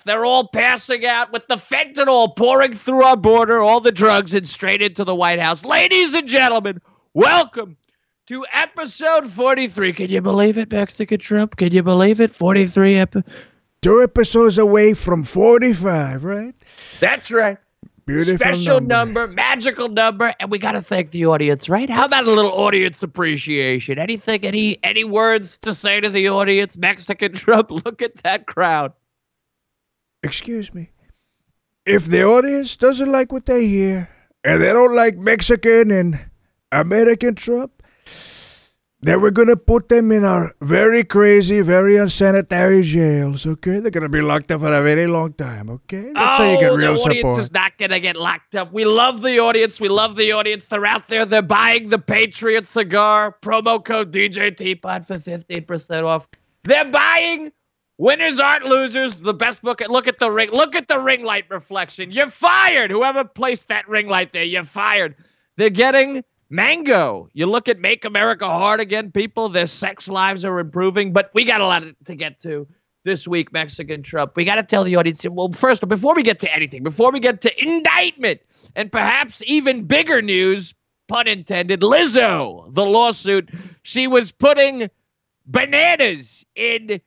They're all passing out with the fentanyl pouring through our border, all the drugs, and straight into the White House. Ladies and gentlemen, welcome to episode 43. Can you believe it, Mexican Trump? Can you believe it? 43 episodes. 2 episodes away from 45, right? That's right. Beautiful Special number, magical number, and we got to thank the audience, right? How about a little audience appreciation? Anything, any words to say to the audience? Mexican Trump, look at that crowd. Excuse me. If the audience doesn't like what they hear, and they don't like Mexican and American Trump, then we're going to put them in our very crazy, very unsanitary jails, okay? They're going to be locked up for a very long time, okay? That's how you get real support. The audience is not going to get locked up. We love the audience. We love the audience. They're out there. They're buying the Patriot cigar. Promo code DJ Teapot for 15% off. They're buying Winners Aren't Losers, the best book. Look at the ring. Look at the ring light reflection. You're fired. Whoever placed that ring light there, you're fired. They're getting Mango. You look at Make America Hard Again, people, their sex lives are improving, but we got a lot to get to this week, Mexican Trump. We got to tell the audience, well, first, before we get to anything, before we get to indictment, and perhaps even bigger news, pun intended, Lizzo, the lawsuit, she was putting bananas in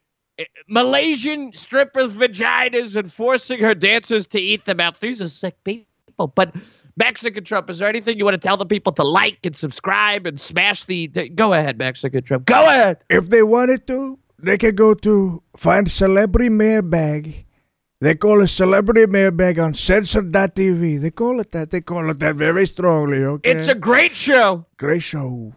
Malaysian strippers' vaginas and forcing her dancers to eat them out. These are sick people, but Mexican Trump, is there anything you want to tell the people to like and subscribe and smash the go ahead, Mexican Trump. Go ahead. If they wanted to, they could go to find Celebrity Mailbag. They call it Celebrity Mailbag on Censored.tv. They call it that. They call it that very strongly, okay? It's a great show. Great show.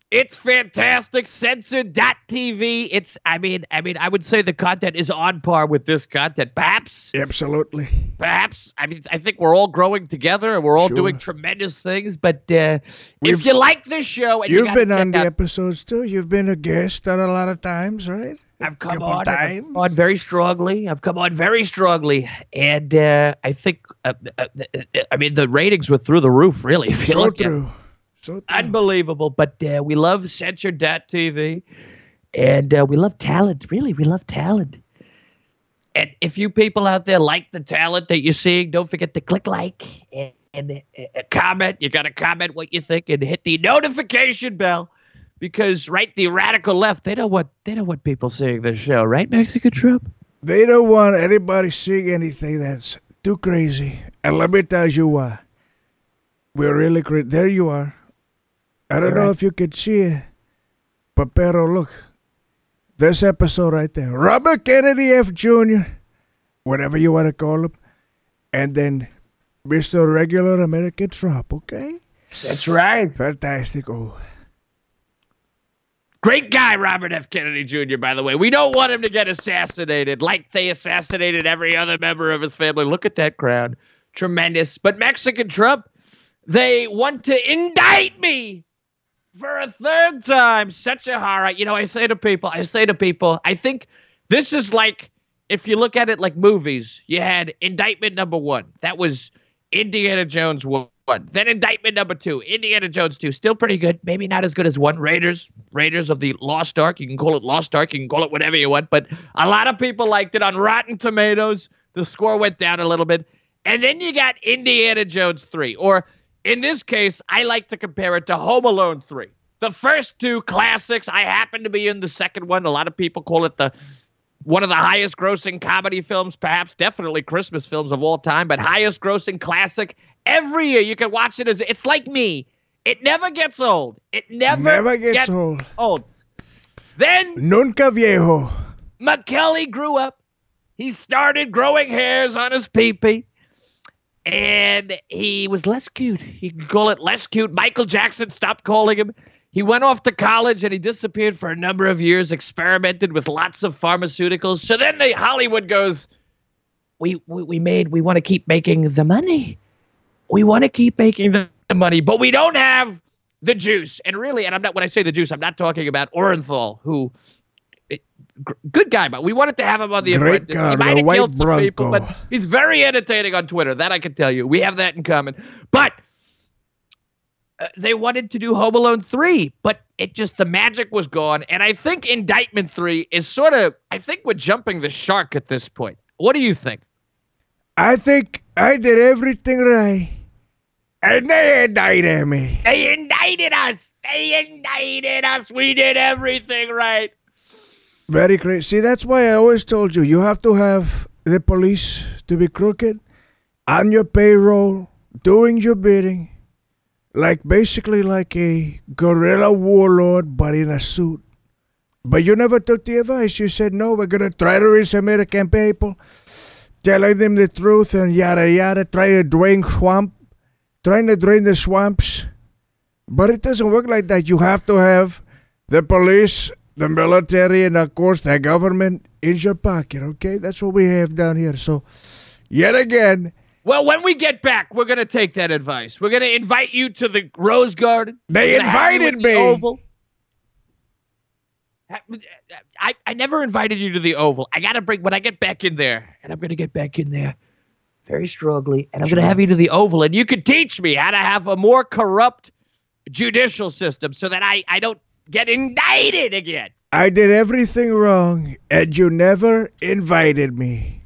It's fantastic. Censored.tv. It's, I mean, I would say the content is on par with this content. Perhaps. Absolutely. Perhaps. I mean, I think we're all growing together and we're all doing tremendous things. But if you like this show, and you've been on the episodes too. You've been a guest on a lot of times, right? I've come on very strongly. And I think, I mean, the ratings were through the roof, really. If you look true. So unbelievable, but we love Censored.tv, and we love talent. Really, we love talent. And if you people out there like the talent that you're seeing, don't forget to click like and comment. You got to comment what you think and hit the notification bell, because the radical left, they don't want people seeing this show, right, Mexican Trump? They don't want anybody seeing anything that's too crazy. And let me tell you why. We're really crazy. There you are. I don't know if you can see it, but pero look, this episode right there, Robert Kennedy F. Jr., whatever you want to call him, and then Mr. Regular American Trump, okay? That's right. Fantastic. Oh. Great guy, Robert F. Kennedy Jr., by the way. We don't want him to get assassinated like they assassinated every other member of his family. Look at that crowd. Tremendous. But Mexican Trump, they want to indict me for a third time. Such a horror. You know, I say to people, I think this is like, if you look at it like movies, you had indictment number 1. That was Indiana Jones 1. Then indictment number 2, Indiana Jones 2. Still pretty good. Maybe not as good as 1. Raiders of the Lost Ark. You can call it Lost Ark. You can call it whatever you want. But a lot of people liked it. On Rotten Tomatoes, the score went down a little bit. And then you got Indiana Jones 3, or in this case, I like to compare it to Home Alone 3. The first 2 classics. I happen to be in the second one. A lot of people call it one of the highest grossing comedy films, perhaps definitely Christmas films of all time, but highest grossing classic. Every year you can watch it. It's like me. It never gets old. It never gets old. Then Nunca viejo. McKelly grew up. He started growing hairs on his pee-pee. And he was less cute. You can call it less cute. Michael Jackson stopped calling him. He went off to college and he disappeared for a number of years, experimented with lots of pharmaceuticals. So then Hollywood goes, we want to keep making the money. We want to keep making the money, but we don't have the juice. And really, and when I say the juice, I'm not talking about Orenthal, who good guy, but we wanted to have him on the Great Apprentice. guy, He might have killed some Bronco. people, but he's very entertaining on Twitter. That I can tell you. We have that in common. But they wanted to do Home Alone 3, but the magic was gone. And I think Indictment 3 is I think we're jumping the shark at this point. What do you think? I think I did everything right. And they indicted me. They indicted us. They indicted us. We did everything right. Very great. See, that's why I always told you, you have to have the police to be crooked on your payroll, doing your bidding, basically like a guerrilla warlord, but in a suit. But you never took the advice. You said, no, we're going to try to reach American people, telling them the truth and yada, yada, trying to drain the swamps. But it doesn't work like that. You have to have the police, the military, and of course the government in your pocket, okay? That's what we have down here. So, yet again... Well, when we get back, we're going to take that advice. We're going to invite you to the Rose Garden. They invited me. Oval. I never invited you to the Oval. I got to when I get back in there, and I'm going to get back in there very strongly, and I'm going to have you to the Oval, and you can teach me how to have a more corrupt judicial system so that I don't get indicted again. I did everything wrong, and you never invited me.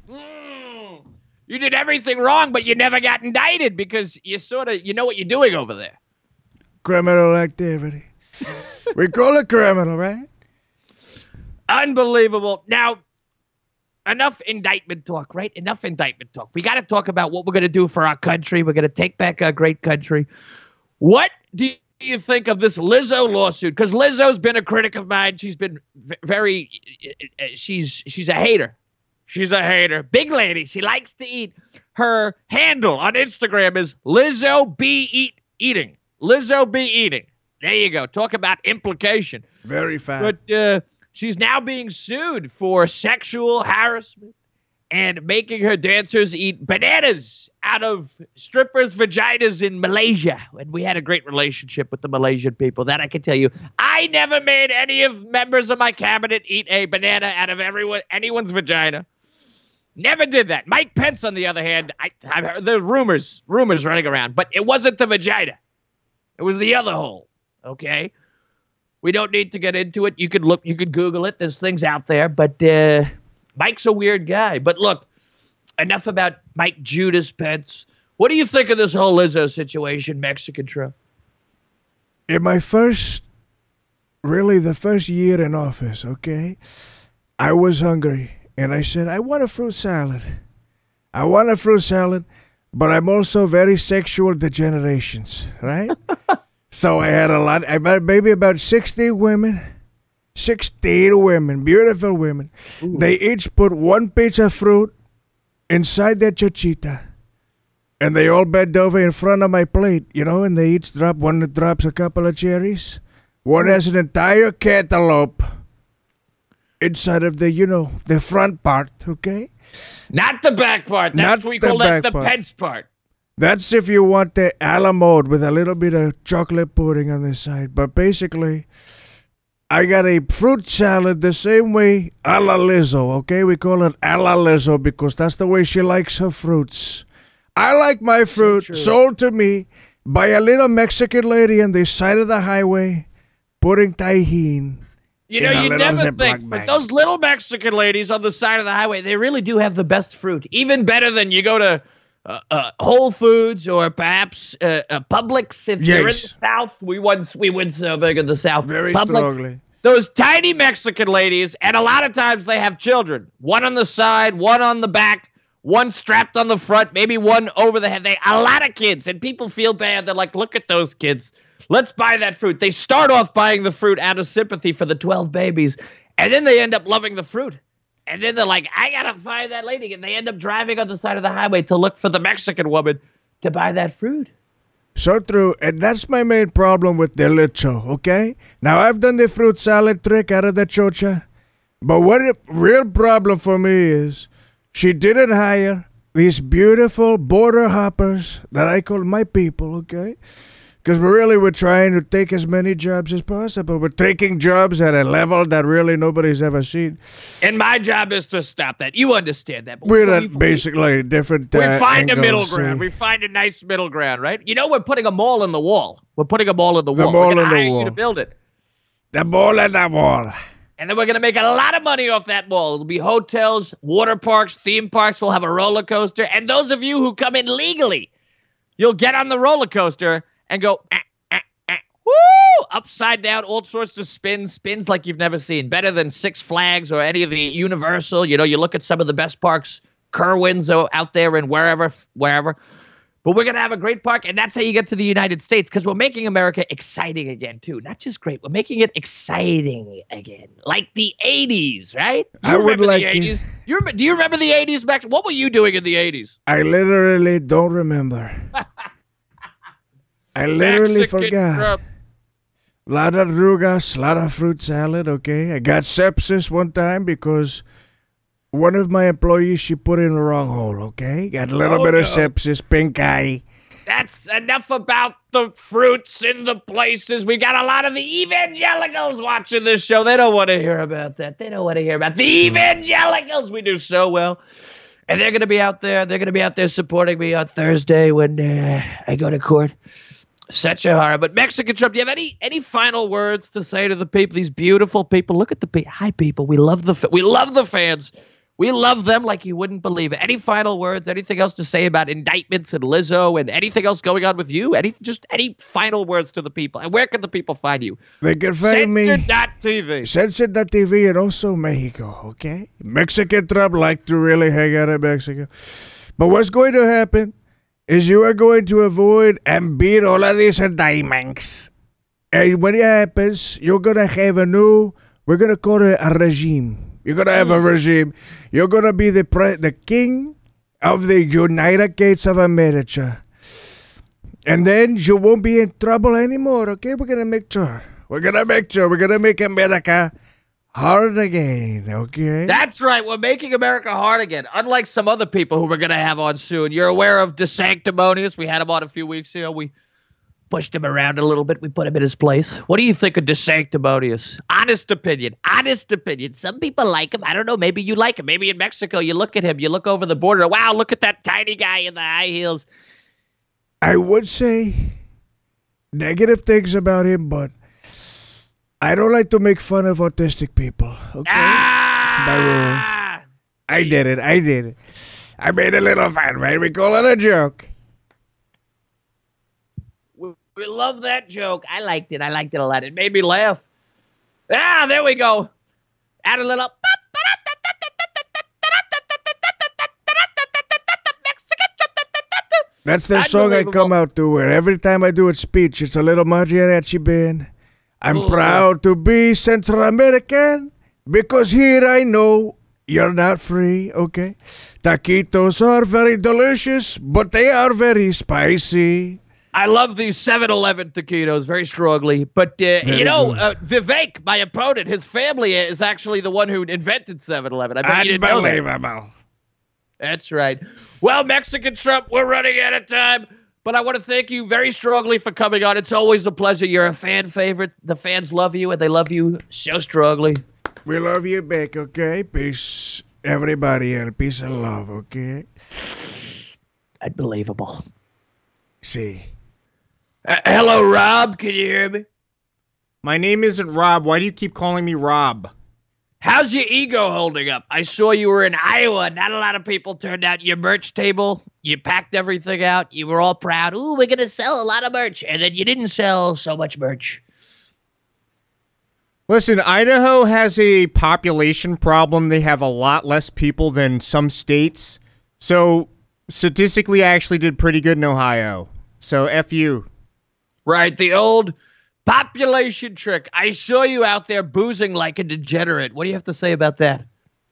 You did everything wrong, but you never got indicted because you know what you're doing over there. Criminal activity. We call it criminal, right? Unbelievable. Now, enough indictment talk, right? Enough indictment talk. We got to talk about what we're going to do for our country. We're going to take back our great country. What do you think of this Lizzo lawsuit? Because Lizzo's been a critic of mine. She's been she's a hater. She's a hater. Big lady. She likes to eat. Her handle on Instagram is Lizzo be eating. Lizzo be eating. There you go. Talk about implication. Very fat. But she's now being sued for sexual harassment and making her dancers eat bananas out of strippers' vaginas in Malaysia. And we had a great relationship with the Malaysian people. That I can tell you. I never made any of members of my cabinet eat a banana out of anyone's vagina. Never did that. Mike Pence, on the other hand, I've heard there's rumors running around, but it wasn't the vagina. It was the other hole. Okay? We don't need to get into it. You could Google it. There's things out there, but Mike's a weird guy. But look, enough about Mike Judas Pence. What do you think of this whole Lizzo situation, Mexican Trump? In my the first year in office, okay, I was hungry. And I said, I want a fruit salad. But I'm also very sexual degenerations, right? So I had maybe about 16 women, beautiful women. Ooh. They each put one piece of fruit inside their chochita. And they all bent over in front of my plate, and they each one drops a couple of cherries. One has an entire cantaloupe inside of the front part, okay? Not the back part. That's what we call that the Pence part. That's if you want the a la mode with a little bit of chocolate pudding on the side. But basically, I got a fruit salad the same way a la Lizzo, okay? We call it a la Lizzo because that's the way she likes her fruits. I like my fruit sold to me by a little Mexican lady on the side of the highway putting tajin. You never think, but those little Mexican ladies on the side of the highway, they really do have the best fruit. Even better than you go to Whole Foods or perhaps Publix. If you're in the South, we went so big in the South. Very Publix, strongly. Those tiny Mexican ladies, and a lot of times they have children. One on the side, one on the back, one strapped on the front, maybe one over the head. A lot of kids, and people feel bad. They're like, look at those kids. Let's buy that fruit. They start off buying the fruit out of sympathy for the 12 babies, and then they end up loving the fruit. And then they're like, I got to find that lady. And they end up driving on the side of the highway to look for the Mexican woman to buy that fruit. So true. And that's my main problem with the Lizzo, okay? Now, I've done the fruit salad trick out of the chocha. But what the real problem for me is she didn't hire these beautiful border hoppers that I call my people, okay? Because we're trying to take as many jobs as possible. We're taking jobs at a level that really nobody's ever seen. And my job is to stop that. You understand that. We're at basically different we find angles, a middle ground. We find a nice middle ground, right? We're putting a mall in the wall. We're putting a mall in the wall. The mall in the wall. wall. To build it. The mall in the wall. And then we're going to make a lot of money off that mall. It'll be hotels, water parks, theme parks. We'll have a roller coaster. And those of you who come in legally, you'll get on the roller coaster and go, woo, upside down, all sorts of spins like you've never seen. Better than Six Flags or any of the Universal. You know, you look at some of the best parks, Kerwin's out there and wherever. But we're going to have a great park, and that's how you get to the United States, because we're making America exciting again, too. Not just great. We're making it exciting again, like the 80s, right? I would like the 80s? Do you remember the 80s, Max? What were you doing in the 80s? I literally don't remember. I literally forgot. A lot of drugas, a lot of fruit salad, okay? I got sepsis one time because one of my employees, she put in the wrong hole, okay? Got a little bit of sepsis, pink eye. That's enough about the fruits in the places. We got a lot of the evangelicals watching this show. They don't want to hear about that. They don't want to hear about the evangelicals. We do so well. And they're going to be out there. They're going to be out there supporting me on Thursday when I go to court. Such a horror. But Mexican Trump, do you have any final words to say to the people, these beautiful people? Look at the people. Hi, people. We love the fans. We love them like you wouldn't believe it. Any final words? Anything else to say about indictments and Lizzo and anything else going on with you? Any final words to the people? And where can the people find you? They can find me. Censored.tv. Censored.tv and also Mexico, okay? Mexican Trump like to really hang out in Mexico. But what's going to happen is you are going to avoid and beat all of these indictments. And when it happens, you're going to have we're going to call it a regime. You're going to have a regime. You're going to be the king of the United States of America. And then you won't be in trouble anymore, okay? We're going to make sure. We're going to make America hard again, okay? That's right. We're making America hard again. Unlike some other people who we're going to have on soon. You're aware of DeSanctimonious. We had him on a few weeks ago. We pushed him around a little bit. We put him in his place. What do you think of DeSanctimonious? Honest opinion. Some people like him. I don't know. Maybe you like him. Maybe in Mexico, you look at him. You look over the border. Wow, look at that tiny guy in the high heels. I would say negative things about him, but I don't like to make fun of autistic people. Okay? It's my rule. I did it. I made a little fun, right? We call it a joke. We love that joke. I liked it a lot. It made me laugh. Ah, there we go. Add a little. That's the song I come out to where every time I do a speech, it's a little mariachi band. I'm proud to be Central American because here I know you're not free, okay? Taquitos are very delicious, but they are very spicy. I love these 7-Eleven taquitos very strongly. But, Vivek, my opponent, his family is actually the one who invented 7-Eleven. I bet you didn't know that. Unbelievable. That's right. Well, Mexican Trump, we're running out of time. But I want to thank you very strongly for coming on. It's always a pleasure. You're a fan favorite. The fans love you, and they love you so strongly. We love you back, okay? Peace, everybody, and peace and love, okay? Unbelievable. See. Hello, Rob. Can you hear me? My name isn't Rob. Why do you keep calling me Rob? How's your ego holding up? I saw you were in Iowa. Not a lot of people turned out your merch table. You packed everything out. You were all proud. Ooh, we're going to sell a lot of merch. And then you didn't sell so much merch. Listen, Idaho has a population problem. They have a lot less people than some states. So statistically, I actually did pretty good in Ohio. So F you. Right, the old population trick. I saw you out there boozing like a degenerate. What do you have to say about that?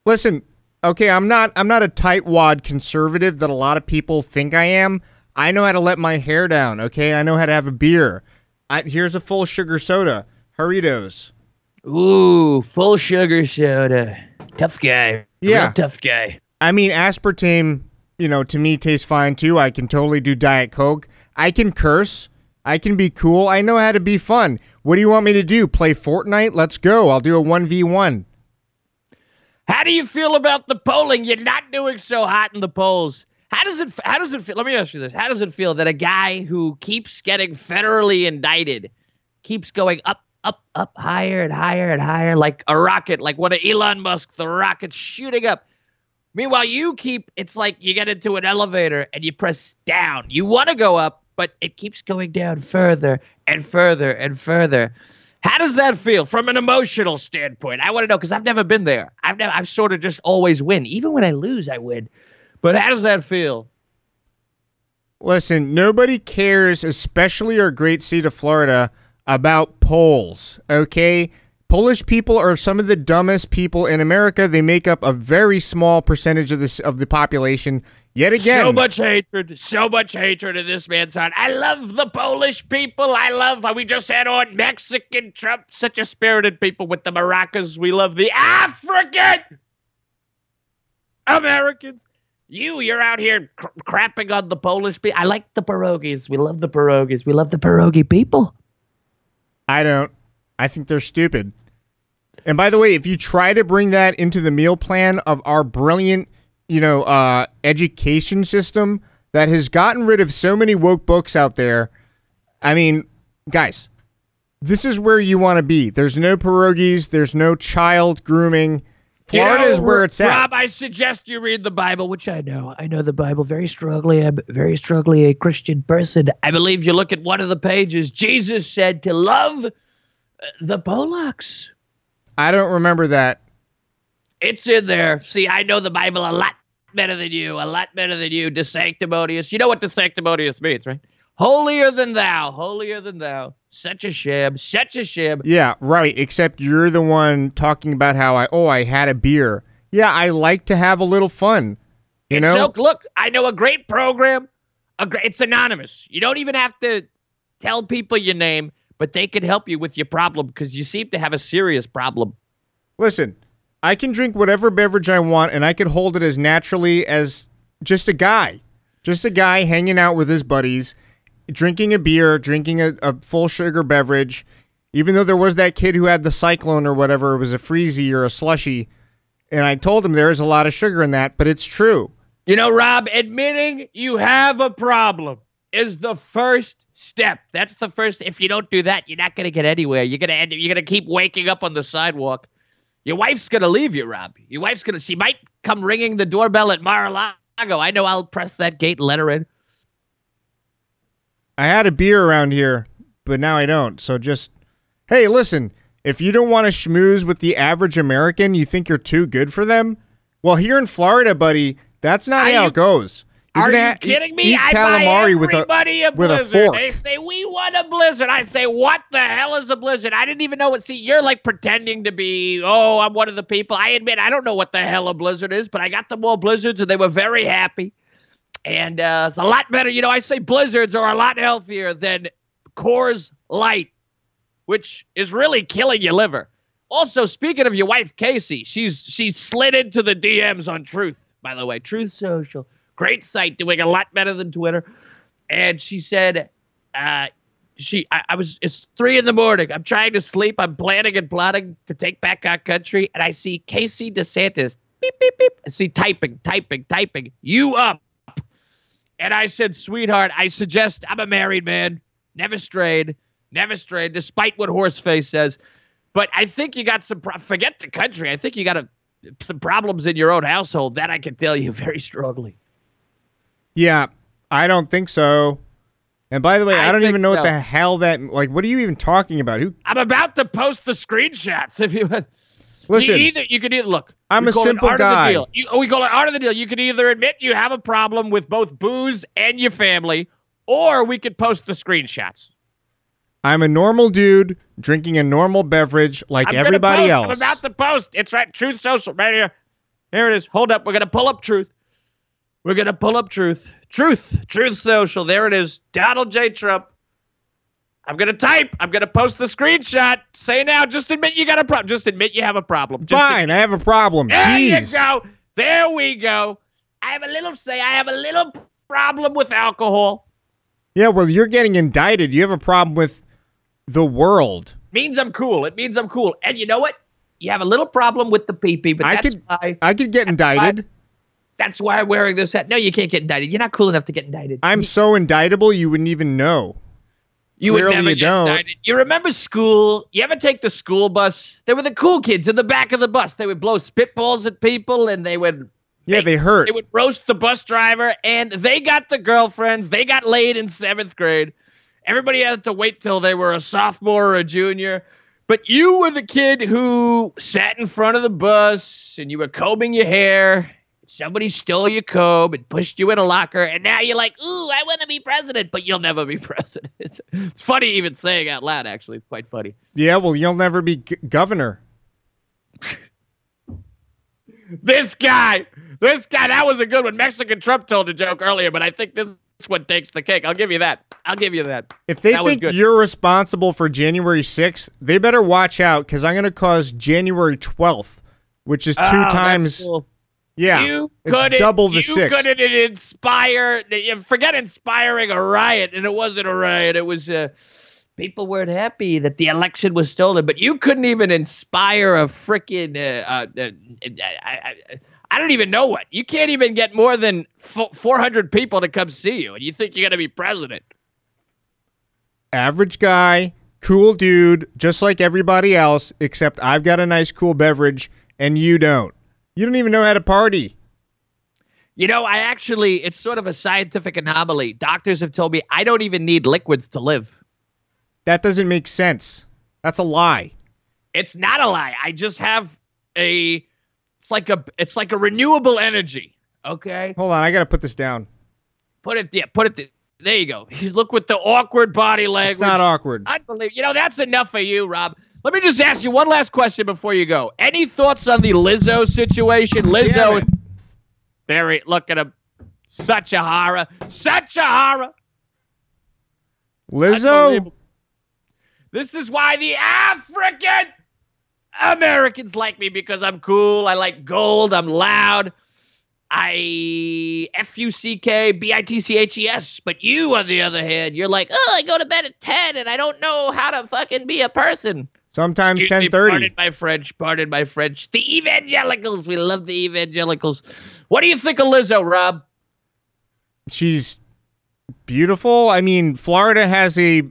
Listen, okay, I'm not a tightwad conservative that a lot of people think I am. I know how to let my hair down, okay? I know how to have a beer. Here's a full sugar soda. Doritos. Ooh, full sugar soda. Tough guy. Yeah. Real tough guy. I mean, aspartame, to me tastes fine too. I can totally do Diet Coke. I can curse. I can be cool. I know how to be fun. What do you want me to do? Play Fortnite? Let's go. I'll do a 1v1. How do you feel about the polling? You're not doing so hot in the polls. How does it feel? Let me ask you this. How does it feel that a guy who keeps getting federally indicted keeps going up up, higher and higher and higher, like a rocket, like one of Elon Musk, the rocket's shooting up. Meanwhile, it's like you get into an elevator and you press down. You want to go up, but it keeps going down further and further and further. How does that feel from an emotional standpoint? I want to know, because I've never been there. I've sort of just always win. Even when I lose, I win. But how does that feel? Listen, nobody cares, especially our great state of Florida, about polls, okay? Polish people are some of the dumbest people in America. They make up a very small percentage of the population. Yet again, so much hatred in this man's heart. I love the Polish people. I love how we just had on Mexican Trump, such a spirited people with the maracas. We love the African Americans. You're out here crapping on the Polish people. I like the pierogies. We love the pierogies. We love the pierogi people. I don't. I think they're stupid. And by the way, if you try to bring that into the meal plan of our brilliant, education system that has gotten rid of so many woke books out there, I mean, guys, this is where you want to be. There's no pierogies. There's no child grooming. Florida is where it's at. Rob, I suggest you read the Bible, which I know. I know the Bible very strongly. I'm very strongly a Christian person. I believe you look at one of the pages. Jesus said to love the Polacks. I don't remember that. It's in there. See, I know the Bible a lot better than you. A lot better than you. De sanctimonious. You know what de sanctimonious means, right? Holier than thou. Holier than thou. Such a sham. Such a sham. Yeah, right. Except you're the one talking about how I had a beer. Yeah, I like to have a little fun. You know? So, look, I know a great program. It's anonymous. You don't even have to tell people your name, but they can help you with your problem because you seem to have a serious problem. Listen, I can drink whatever beverage I want, and I can hold it as naturally as just a guy. Just a guy hanging out with his buddies, drinking a beer, drinking a full sugar beverage. Even though there was that kid who had the Cyclone or whatever, it was a Freezy or a Slushy, and I told him there is a lot of sugar in that, but it's true. You know, Rob, admitting you have a problem is the first step. That's the first. If you don't do that, you're not going to get anywhere. You're going to keep waking up on the sidewalk. Your wife's going to leave you, Rob. Your wife's going to, she might come ringing the doorbell at Mar-a-Lago. I know I'll press that gate and let her in. I had a beer around here, but now I don't. So just, hey, listen, if you don't want to schmooze with the average American, you think you're too good for them? Well, here in Florida, buddy, that's not how it goes. Are you kidding me? I buy everybody a blizzard. They say, we want a blizzard. I say, what the hell is a blizzard? I didn't even know what. See, you're like pretending to be, I'm one of the people. I admit, I don't know what the hell a blizzard is, but I got them all blizzards, and they were very happy. And it's a lot better. You know, I say blizzards are a lot healthier than Coors Light, which is really killing your liver. Also, speaking of your wife, Casey, she's slid into the DMs on Truth, by the way. Truth Social. Great site, doing a lot better than Twitter. And she said, it's 3 a.m. I'm trying to sleep. I'm planning and plotting to take back our country. And I see Casey DeSantis, beep, beep, beep. I see typing, you up. And I said, sweetheart, I suggest, I'm a married man, never strayed, despite what Horseface says. But I think you got forget the country. I think you got some problems in your own household. That I can tell you very strongly. Yeah, I don't think so. And by the way, I don't even know what the hell that, like, what are you even talking about? I'm about to post the screenshots. If you listen, you could either look. I'm a simple guy. We call it art of the deal. You can either admit you have a problem with both booze and your family, or we could post the screenshots. I'm a normal dude drinking a normal beverage like everybody else. I'm about to post. It's right. Truth Social right here. Here it is. Hold up. We're going to pull up Truth. Truth Social. There it is. Donald J. Trump. I'm going to type. I'm going to post the screenshot. Say now. Just admit you got a problem. Just admit you have a problem. Fine. I have a problem. There you go. There we go. I have a little problem with alcohol. Yeah, well, you're getting indicted. You have a problem with the world. Means I'm cool. It means I'm cool. And you know what? You have a little problem with the pee-pee, but I could get indicted. That's why I'm wearing this hat. No, you can't get indicted. You're not cool enough to get indicted. I'm so indictable you wouldn't even know. You would Clearly never you get don't. indicted. You remember school? You ever take the school bus? They were the cool kids in the back of the bus. They would blow spitballs at people, and they would... Yeah, they hurt. They would roast the bus driver, and they got the girlfriends. They got laid in 7th grade. Everybody had to wait till they were a sophomore or a junior. But you were the kid who sat in front of the bus, and you were combing your hair. Somebody stole your comb and pushed you in a locker, and now you're like, ooh, I want to be president, but you'll never be president. It's funny even saying out loud, actually. It's quite funny. Yeah, well, you'll never be governor. This guy, that was a good one. Mexican Trump told a joke earlier, but I think this one takes the cake. I'll give you that. If they think you're responsible for January 6th, they better watch out, because I'm going to cause January 12th, which is 2 times. Cool. Yeah, it's double the 6th. You couldn't inspire, forget inspiring a riot, and it wasn't a riot. It was, people weren't happy that the election was stolen, but you couldn't even inspire a freaking, I don't even know what. You can't even get more than 400 people to come see you, and you think you're going to be president. Average guy, cool dude, just like everybody else, except I've got a nice cool beverage, and you don't. You don't even know how to party. You know, it's sort of a scientific anomaly. Doctors have told me I don't even need liquids to live. That doesn't make sense. That's a lie. It's not a lie. I just have it's like a renewable energy. Okay. Hold on, I gotta put this down. Put it there you go. Look with the awkward body language. It's not awkward. Unbelievable. That's enough for you, Rob. Let me just ask you one last question before you go. Any thoughts on the Lizzo situation? Lizzo, look at him. Such a horror. Lizzo? This is why the African Americans like me, because I'm cool. I like gold. I'm loud. I FUCKBITCHES. But you, on the other hand, you're like, I go to bed at 10 and I don't know how to fucking be a person. Sometimes 10:30. Pardon my French. The evangelicals. We love the evangelicals. What do you think of Lizzo, Rob? She's beautiful. I mean, Florida has a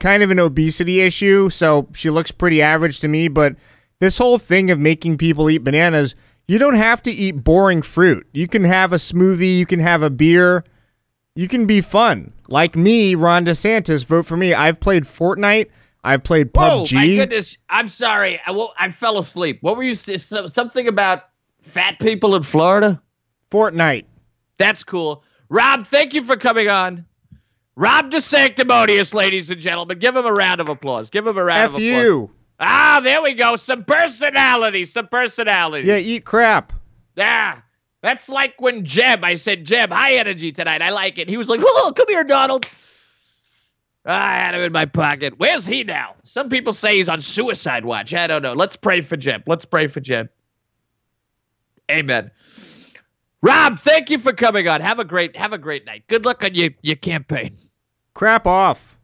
kind of an obesity issue, so she looks pretty average to me. But this whole thing of making people eat bananas, you don't have to eat boring fruit. You can have a smoothie. You can have a beer. You can be fun. Like me, Ron DeSantis, vote for me. I've played Fortnite. I've played PUBG. Oh, my goodness. I'm sorry. I fell asleep. What were you saying? Something about fat people in Florida? Fortnite. That's cool. Rob, thank you for coming on. Rob DeSanctimonious, ladies and gentlemen. Give him a round of applause. Give him a round of applause. You. Ah, there we go. Some personality. Yeah, eat crap. Yeah. That's like when I said, Jeb, high energy tonight. I like it. He was like, oh, come here, Donald. I had him in my pocket. Where's he now? Some people say he's on suicide watch. I don't know. Let's pray for Jeb. Amen. Rob, thank you for coming on. Have a great night. Good luck on your campaign. Crap off.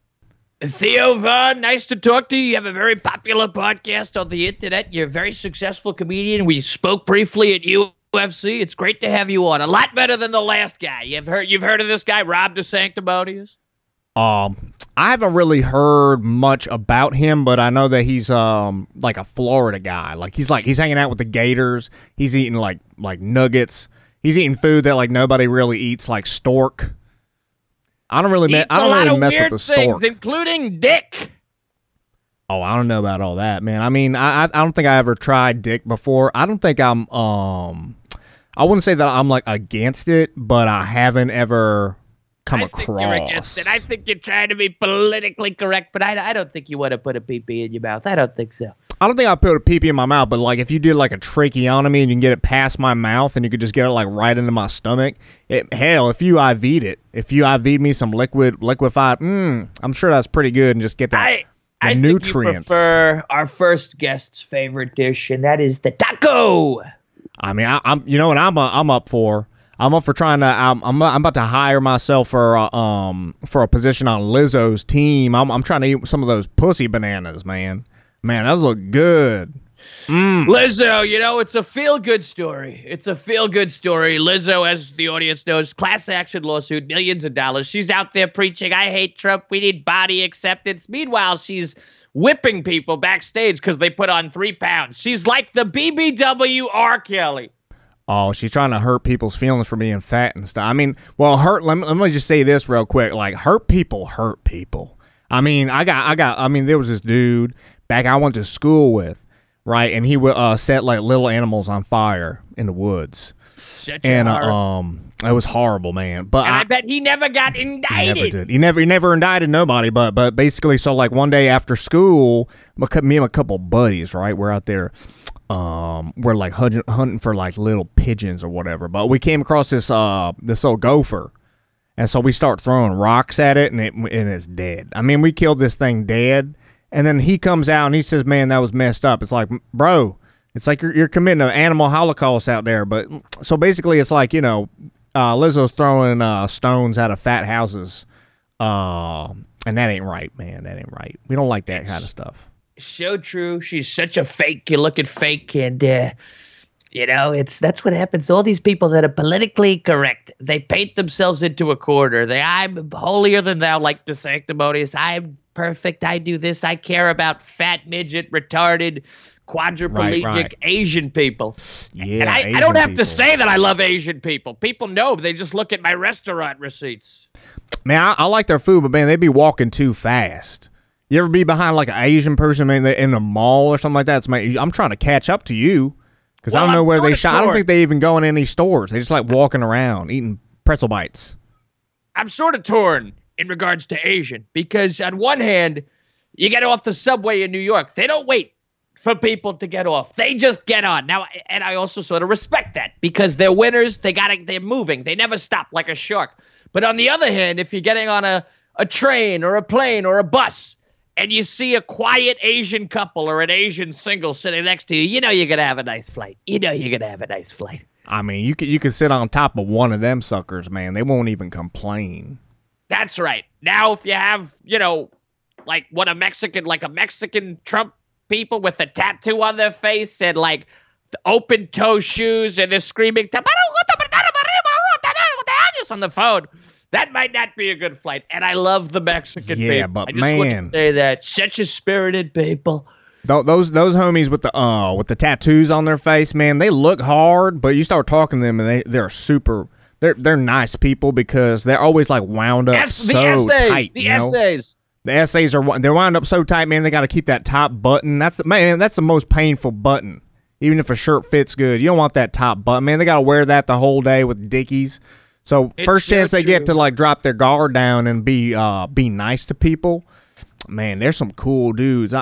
Theo Vaughn, nice to talk to you. You have a very popular podcast on the internet. You're a very successful comedian. We spoke briefly at UFC. It's great to have you on. A lot better than the last guy. You've heard of this guy, Rob DeSanctimonious? I haven't really heard much about him, but I know that he's like a Florida guy. He's hanging out with the Gators. He's eating like nuggets. He's eating food that like nobody really eats, like stork. I don't really mess with the stork, including dick. Oh, I don't know about all that, man. I mean, I don't think I ever tried dick before. I don't think I'm I wouldn't say that I'm like against it, but I haven't ever come across. I think you're against it. I think you're trying to be politically correct, but I don't think you want to put a pee-pee in your mouth. I don't think so. I don't think I'll put a pee-pee in my mouth, but like if you did like a tracheotomy and you can get it past my mouth and you could just get it like right into my stomach, hell, if you IV'd me some liquefied, I'm sure that's pretty good and just get that the nutrients. I think you prefer our first guest's favorite dish, and that is the taco. I mean, I'm you know what I'm up for. I'm up for trying to. I'm about to hire myself for a position on Lizzo's team. I'm trying to eat some of those pussy bananas, man. Man, those look good. Lizzo, you know, it's a feel-good story. It's a feel-good story. Lizzo, as the audience knows, class action lawsuit, millions of dollars. She's out there preaching, I hate Trump, we need body acceptance. Meanwhile, she's whipping people backstage because they put on 3 pounds. She's like the BBW R. Kelly. Oh, she's trying to hurt people's feelings for being fat and stuff. I mean, well, let me just say this real quick. Like, hurt people. I mean, there was this dude back I went to school with, right? And he would set like little animals on fire in the woods. And it was horrible, man. But I bet he never got indicted. He never did. He never indicted nobody. But basically, so like one day after school, me and a couple buddies, right, we're out there. We're like hunting for like little pigeons or whatever. But we came across this little gopher, and so we start throwing rocks at it, and it's dead. I mean, we killed this thing dead. And then he comes out and he says, "Man, that was messed up." It's like, bro. It's like you're committing an animal holocaust out there. But so basically, it's like, you know, Lizzo's throwing stones out of fat houses, and that ain't right, man. That ain't right. We don't like that kind of stuff. So true. She's such a fake. You look at fake, and you know, that's what happens to all these people that are politically correct. They paint themselves into a corner. I'm holier than thou, like the sanctimonious. I'm perfect. I do this. I care about fat, midget, retarded, quadriplegic right. Asian people. Yeah, and I don't have to say that I love Asian people. People know. They just look at my restaurant receipts. Man, I like their food, but man, they be walking too fast. You ever be behind like an Asian person, man, in the mall or something like that? I'm trying to catch up to you because I don't know where they shop. I don't think they even go in any stores. They just like walking around eating pretzel bites. I'm sort of torn in regards to Asian because on one hand, you get off the subway in New York. They don't wait for people to get off. They just get on. Now, and I also sort of respect that because they're winners. They're moving. They never stop like a shark. But on the other hand, if you're getting on a train or a plane or a bus and you see a quiet Asian couple or an Asian single sitting next to you, you know you're going to have a nice flight. I mean, you could sit on top of one of them suckers, man. They won't even complain. That's right. Now, if you have, you know, like a Mexican Trump people with a tattoo on their face and like the open toe shoes and they're screaming on the phone, that might not be a good flight. And I love the Mexican people. Yeah, but I just want to say that such a spirited people. Those homies with the tattoos on their face, man, they look hard, but you start talking to them and they're nice people because they're always like wound up tight. The essays. The essays they're wound up so tight, man. They got to keep that top button. That's the most painful button. Even if a shirt fits good, you don't want that top button, man. They got to wear that the whole day with Dickies. So first chance they get to like drop their guard down and be nice to people, man. There's some cool dudes.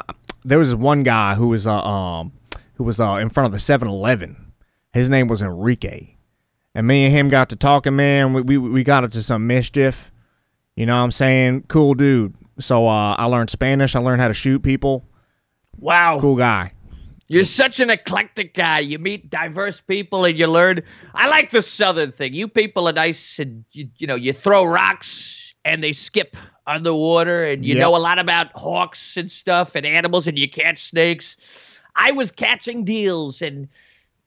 There was one guy who was in front of the 7-Eleven. His name was Enrique, and me and him got to talking, man. We got into some mischief. You know what I'm saying? Cool dude. So I learned Spanish. I learned how to shoot people. Wow. Cool guy. You're such an eclectic guy. You meet diverse people and you learn. I like the Southern thing. You people are nice and, you know, you throw rocks and they skip underwater and you know a lot about hawks and stuff and animals and you catch snakes. I was catching deals and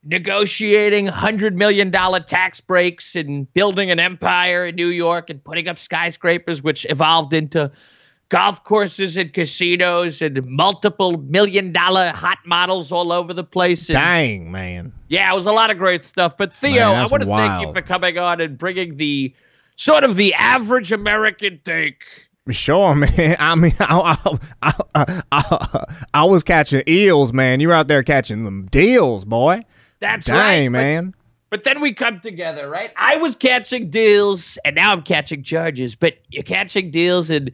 negotiating $100 million tax breaks and building an empire in New York and putting up skyscrapers, which evolved into golf courses and casinos and multiple $1 million hot models all over the place. And dang, man. Yeah, it was a lot of great stuff. But Theo, I want to thank you for coming on and bringing the sort of the average American take. Sure, man. I mean, I was catching eels, man. You were out there catching them deals, boy. That's right. Dang, man. But then we come together, right? I was catching deals, and now I'm catching charges. But you're catching deals and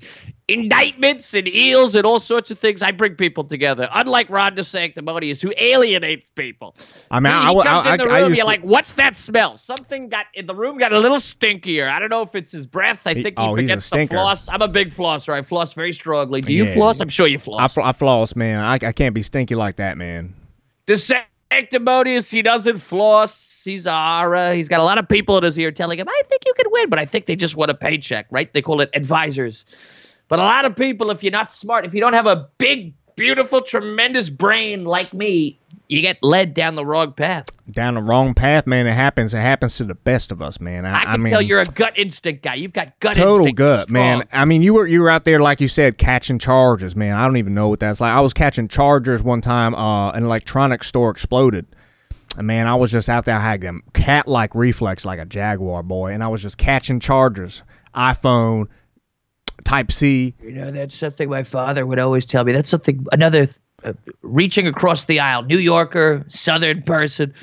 indictments and eels and all sorts of things. I bring people together, unlike Ron DeSanctimonious, who alienates people. I mean, he comes in the room, you're like, what's that smell? Something got in the room, got a little stinkier. I don't know if it's his breath. I think he forgets to floss. I'm a big flosser. I floss very strongly. Do you floss? I'm sure you floss. I floss, man. I can't be stinky like that, man. DeSanctimonious, he doesn't floss. He's aura. He's got a lot of people in his ear telling him, I think you could win, but I think they just want a paycheck, right? They call it advisors. But a lot of people, if you're not smart, if you don't have a big, beautiful, tremendous brain like me, you get led down the wrong path. Down the wrong path, man. It happens. It happens to the best of us, man. I mean, tell you're a gut instinct guy. You've got gut total instinct. Gut, man. I mean, you were out there, like you said, catching chargers, man. I don't even know what that's like. I was catching chargers one time. An electronics store exploded. And, man, I was just out there. I had them cat-like reflex like a Jaguar, boy. And I was just catching chargers. iPhone, Type-C. You know, that's something my father would always tell me. That's something, another reaching across the aisle, New Yorker, Southern person.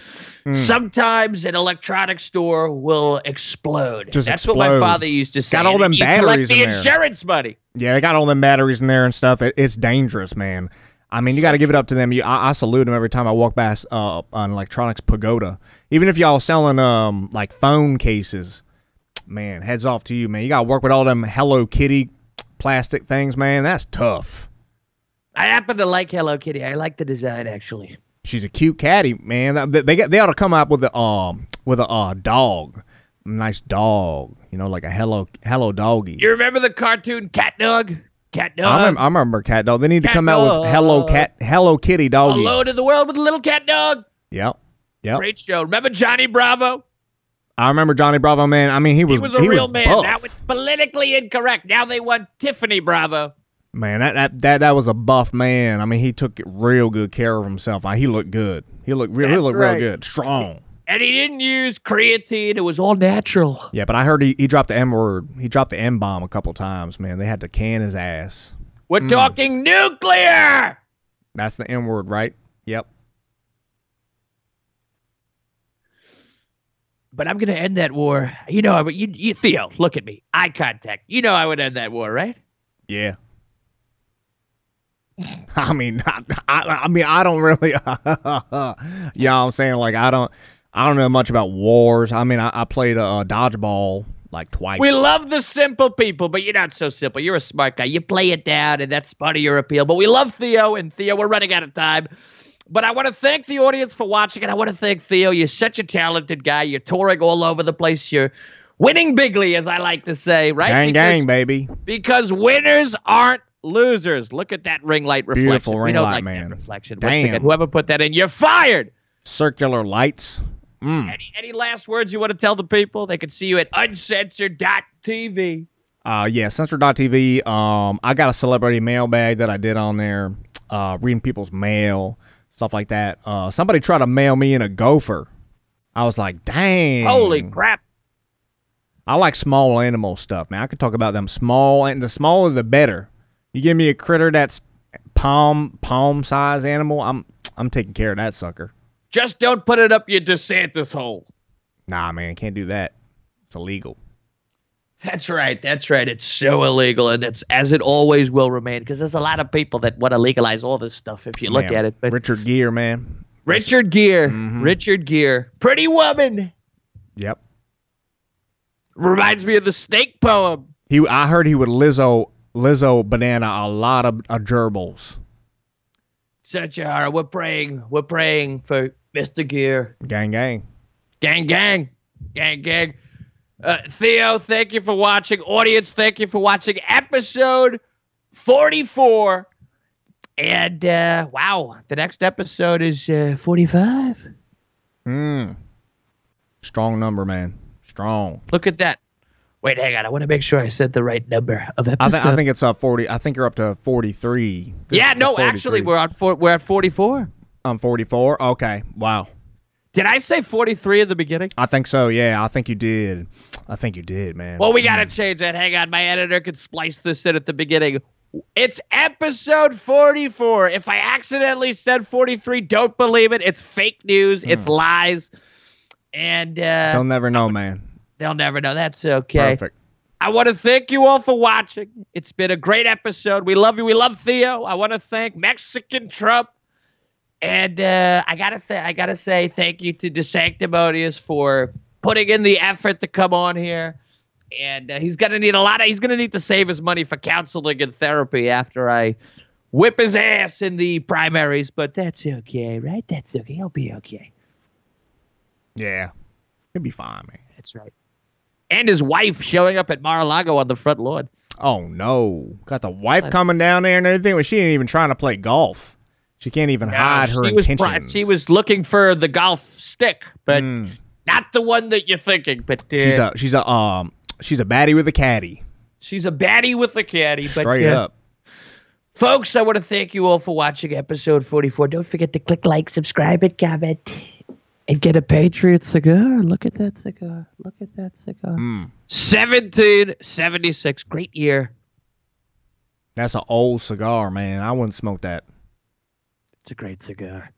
Sometimes an electronics store will explode. Just That's explode. what my father used to say. Got all them batteries in there. You collect the insurance money. Yeah, they got all them batteries in there and stuff. It's dangerous, man. I mean, you got to give it up to them. I salute them every time I walk past an electronics pagoda. Even if y'all selling like phone cases, man, heads off to you, man. You got to work with all them Hello Kitty plastic things, man. That's tough. I happen to like Hello Kitty. I like the design, actually. She's a cute catty, man. They ought to come up with a dog, a nice dog. You know, like a hello doggy. You remember the cartoon Cat Dog? Cat Dog. I remember Cat Dog. They need to Cat come Dog. out with Hello Kitty doggy. Hello to the world with a little cat dog. Yep. Great show. Remember Johnny Bravo? I remember Johnny Bravo, man. I mean, he was a real man. buff. Now it's politically incorrect. Now they want Tiffany Bravo. Man, that was a buff man. I mean, he took real good care of himself. He looked good. He looked real good, strong. And he didn't use creatine. It was all natural. Yeah, but I heard he dropped the M word. He dropped the M bomb a couple times, man. They had to can his ass. We're talking nuclear. That's the M word, right? Yep. But I'm going to end that war. You know, you Theo, look at me. Eye contact. You know I would end that war, right? Yeah. I mean, I don't really. You know what I'm saying? Like, I don't know much about wars. I mean, I played dodgeball like twice. We love the simple people, but you're not so simple. You're a smart guy. You play it down, and that's part of your appeal. But we love Theo, and Theo, we're running out of time. But I want to thank the audience for watching, and I want to thank Theo. You're such a talented guy. You're touring all over the place. You're winning bigly, as I like to say, right? Gang, baby. Because winners aren't losers. Look at that ring light reflection. Beautiful ring light, like man. That reflection. Damn. Once again, whoever put that in, you're fired. Circular lights. Any last words you want to tell the people? They can see you at uncensored.tv. Yeah, censored.tv. I got a celebrity mailbag that I did on there, reading people's mail, stuff like that. Somebody tried to mail me in a gopher. I was like, dang. Holy crap. I like small animal stuff, man. I could talk about them small, and the smaller the better. You give me a critter that's palm size animal, I'm taking care of that sucker. Just don't put it up your DeSantis hole. Nah, man, can't do that. It's illegal. That's right. It's so illegal, and it's as it always will remain, because there's a lot of people that want to legalize all this stuff if you look at it. But Richard Gere, man. Richard Gere. Richard Gere. Pretty Woman. Yep. Reminds me of the Snake poem. I heard he would Lizzo banana a lot of gerbils. Such a horror. We're praying for Mr. Gere. Gang. Theo, thank you for watching. Audience, thank you for watching episode 44. And, wow, the next episode is 45. Strong number, man. Strong. Look at that. Wait, hang on. I want to make sure I said the right number of episodes. I think it's 40. I think you're up to 43. Actually, we're at 44. I'm 44. Okay. Wow. Did I say 43 in the beginning? I think so. Yeah, I think you did. Man. Well, we got to change that. Hang on. My editor could splice this in at the beginning. It's episode 44. If I accidentally said 43, don't believe it. It's fake news. It's lies. And they'll never know, man. They'll never know. That's okay. Perfect. I want to thank you all for watching. It's been a great episode. We love you. We love Theo. I want to thank Mexican Trump. And I gotta say thank you to DeSanctimonious for putting in the effort to come on here. And he's gonna need to save his money for counseling and therapy after I whip his ass in the primaries. But that's okay, right? That's okay. He'll be okay. Yeah, he'll be fine, man. That's right. And his wife showing up at Mar-a-Lago on the front lawn. Oh no, got the wife coming down there and everything. Well, she ain't even trying to play golf. She can't even hide her intentions. She was looking for the golf stick, but not the one that you're thinking. But she's a baddie with a caddy. She's a baddie with a caddy. Straight up. Folks, I want to thank you all for watching episode 44. Don't forget to click like, subscribe, and comment. And get a Patriot cigar. Look at that cigar. Look at that cigar. 1776. Great year. That's an old cigar, man. I wouldn't smoke that. It's a great cigar.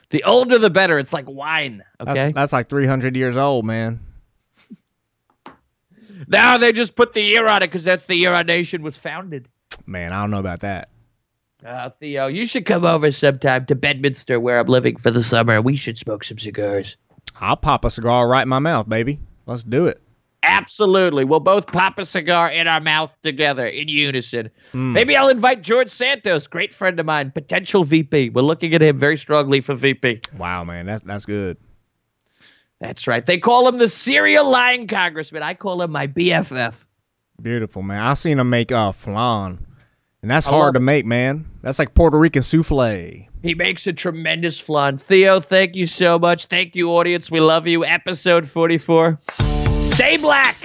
The older, the better. It's like wine. Okay? That's like 300 years old, man. Now they just put the year on it because that's the year our nation was founded. Man, I don't know about that. Theo, you should come over sometime to Bedminster, where I'm living for the summer. We should smoke some cigars. I'll pop a cigar right in my mouth, baby. Let's do it. Absolutely. We'll both pop a cigar in our mouth together in unison. Maybe I'll invite George Santos, great friend of mine, potential VP. We're looking at him very strongly for VP. Wow, man. That's good. That's right. They call him the serial lying congressman. I call him my BFF. Beautiful, man. I seen him make flan. And that's hard to make, man. That's like Puerto Rican souffle. He makes a tremendous flan. Theo, thank you so much. Thank you, audience. We love you. Episode 44. Stay black.